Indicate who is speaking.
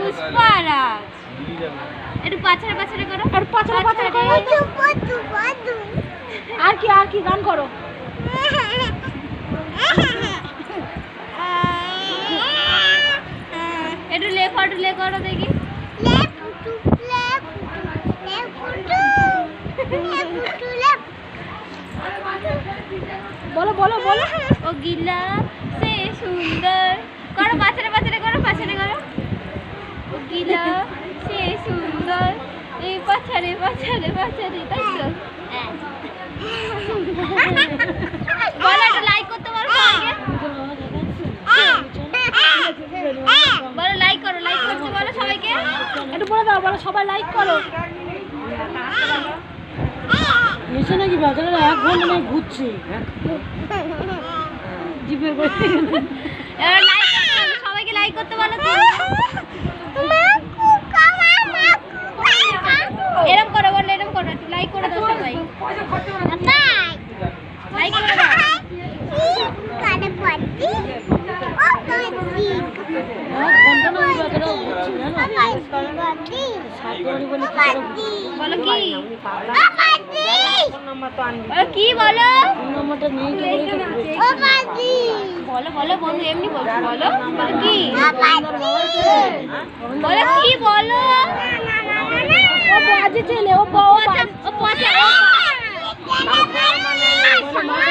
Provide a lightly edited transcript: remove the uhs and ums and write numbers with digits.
Speaker 1: পুষ্পারাজ একটু পাছাড়ে পাছাড়ে করো,
Speaker 2: আর পাছাড়ে পাছাড়ে করো। আর কি গান করো।
Speaker 1: একটু লে করো দেখি।
Speaker 2: বলো বলো বলো।
Speaker 1: ও গিলা সে সুন্দর করো, পাছাড়ে পাছাড়ে করো, পাছাড়ে করো। ও গিলা সে সুন্দর এই পাছাড়ে পাছাড়ে পাছাড়ে, তাই তো? বলো একটু লাইক করতে পারো সবাইকে, বলো লাইক করো, লাইক করতে বলো সবাইকে।
Speaker 2: একটু বলে দাও, বলো সবাই লাইক করো। এসে নাকি বাজারে 1 ঘন্টা নয় ঘুরছে জিপে করে।
Speaker 1: এবার লাইক করতে বলো সবাইকে, লাইক করতে বলো তো। এরকম করো, বললে এরকম করো, একটু লাইক করে দাও সবাই, লাইক করে দাও। বলো কি, কি বলো, বলো বলো বন্ধু এমনি বলছো, বলো বলো কি, বলো কি, বলো।
Speaker 2: ও বাজে ছেলে, ও
Speaker 1: ও পচা